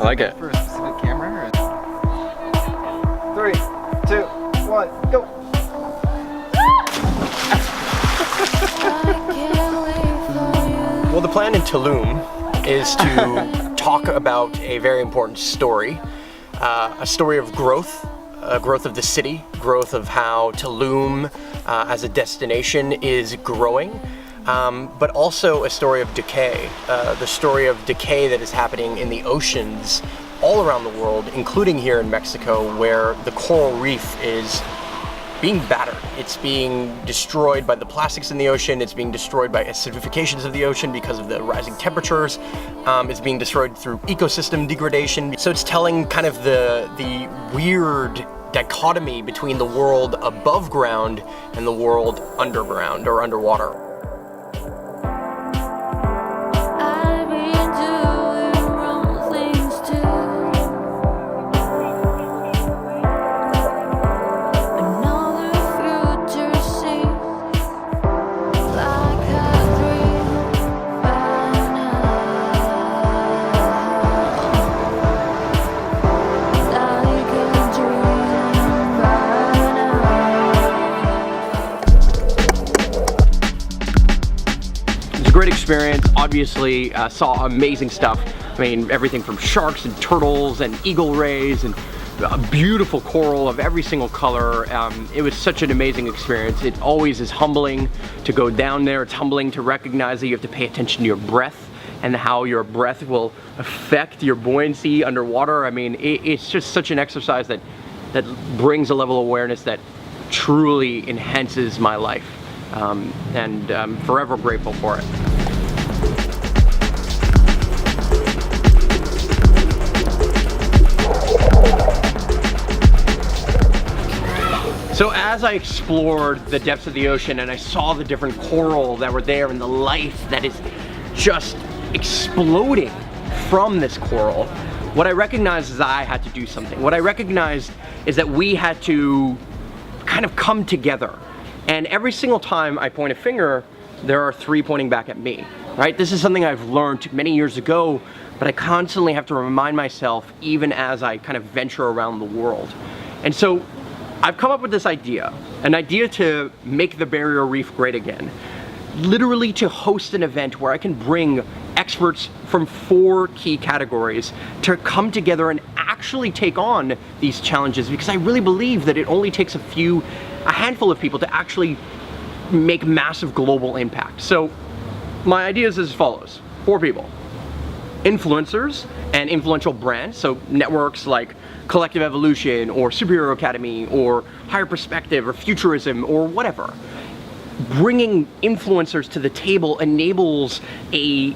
I like it. For a specific camera? Or... 3, 2, 1, go! Well, the plan in Tulum is to talk about a very important story. A story of growth, growth of the city, growth of how Tulum as a destination is growing. But also a story of decay, the story of decay that is happening in the oceans all around the world, including here in Mexico, where the coral reef is being battered. It's being destroyed by the plastics in the ocean, it's being destroyed by acidifications of the ocean because of the rising temperatures, it's being destroyed through ecosystem degradation. So it's telling kind of the weird dichotomy between the world above ground and the world underground or underwater. Great experience, obviously saw amazing stuff. I mean, everything from sharks and turtles and eagle rays and a beautiful coral of every single color. It was such an amazing experience. It always is humbling to go down there. It's humbling to recognize that you have to pay attention to your breath and how your breath will affect your buoyancy underwater. I mean, it's just such an exercise that brings a level of awareness that truly enhances my life. And I'm forever grateful for it. So as I explored the depths of the ocean and I saw the different coral that were there and the life that is just exploding from this coral, what I recognized is that I had to do something. What I recognized is that we had to kind of come together. And every single time I point a finger, there are 3 pointing back at me, right? This is something I've learned many years ago, but I constantly have to remind myself even as I kind of venture around the world. And so I've come up with this idea, an idea to make the Barrier Reef great again. Literally to host an event where I can bring experts from 4 key categories to come together and actually take on these challenges, because I really believe that it only takes a handful of people to actually make massive global impact. So my idea is as follows: 4 people. Influencers and influential brands, so networks like Collective Evolution or Superhero Academy or Higher Perspective or Futurism or whatever. Bringing influencers to the table enables a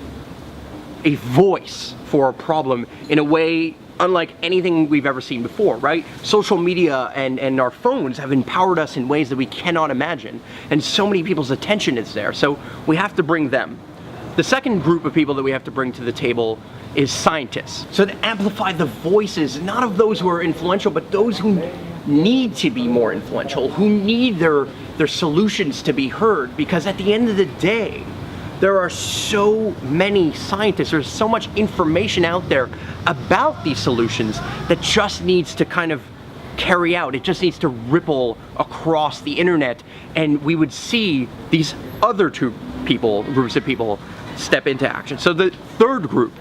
voice for a problem in a way unlike anything we've ever seen before, right? Social media and our phones have empowered us in ways that we cannot imagine, and so many people's attention is there, so we have to bring them. The second group of people that we have to bring to the table is scientists. So to amplify the voices, not of those who are influential, but those who need to be more influential, who need their solutions to be heard, because at the end of the day, there are so many scientists, there's so much information out there about these solutions that just needs to kind of carry out. It just needs to ripple across the internet, and we would see these other 2 groups of people step into action. So the third group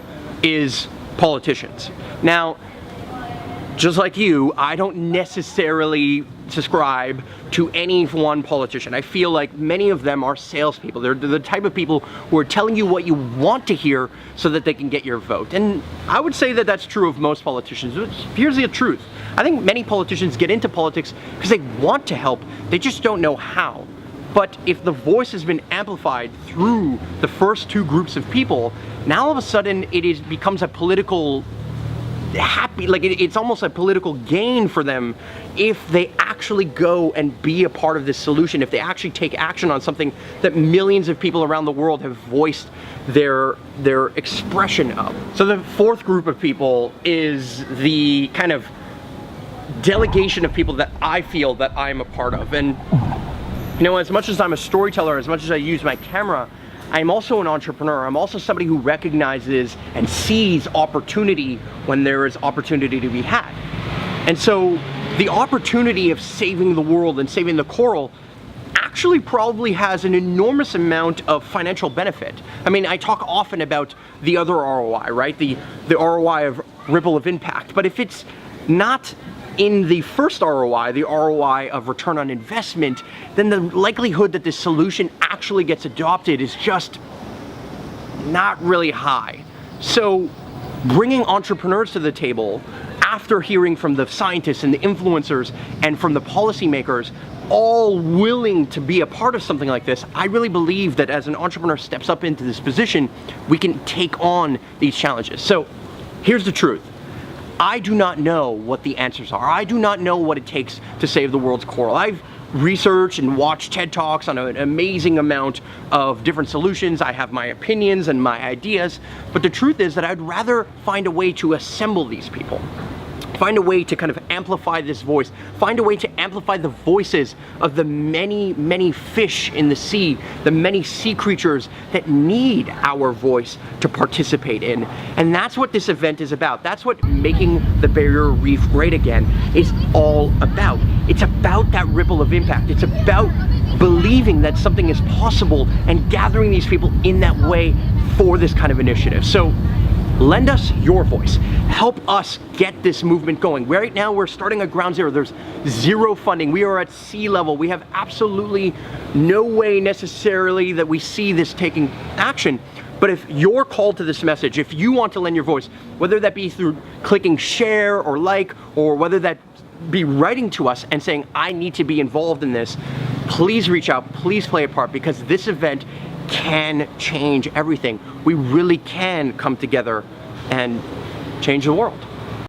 is politicians. Now, just like you, I don't necessarily subscribe to any one politician. I feel like many of them are salespeople. They're the type of people who are telling you what you want to hear so that they can get your vote. And I would say that that's true of most politicians. Here's the truth. I think many politicians get into politics because they want to help, they just don't know how. But if the voice has been amplified through the first 2 groups of people, now all of a sudden it becomes a political it's almost a political gain for them if they actually go and be a part of this solution, if they actually take action on something that millions of people around the world have voiced their expression of. So the 4th group of people is the kind of delegation of people that I feel that I'm a part of. And you know, as much as I'm a storyteller, as much as I use my camera, I'm also an entrepreneur. I'm also somebody who recognizes and sees opportunity when there is opportunity to be had. And so the opportunity of saving the world and saving the coral actually probably has an enormous amount of financial benefit. I mean, I talk often about the other ROI, right? The ROI of ripple of impact. But if it's not in the first ROI, the ROI of return on investment, then the likelihood that this solution actually gets adopted is just not really high. So bringing entrepreneurs to the table after hearing from the scientists and the influencers and from the policymakers, all willing to be a part of something like this, I really believe that as an entrepreneur steps up into this position, we can take on these challenges. So here's the truth. I do not know what the answers are. I do not know what it takes to save the world's coral. I've researched and watched TED Talks on an amazing amount of different solutions. I have my opinions and my ideas, but the truth is that I'd rather find a way to assemble these people. Find a way to kind of amplify this voice. Find a way to amplify the voices of the many, many fish in the sea, the many sea creatures that need our voice to participate in. And that's what this event is about. That's what making the Barrier Reef great again is all about. It's about that ripple of impact. It's about believing that something is possible and gathering these people in that way for this kind of initiative. So lend us your voice. Help us get this movement going. Right now, we're starting at ground zero. There's zero funding. We are at sea level. We have absolutely no way necessarily that we see this taking action. But if you're called to this message, if you want to lend your voice, whether that be through clicking share or like, or whether that be writing to us and saying, I need to be involved in this, please reach out, please play a part, because this event can change everything. We really can come together and change the world.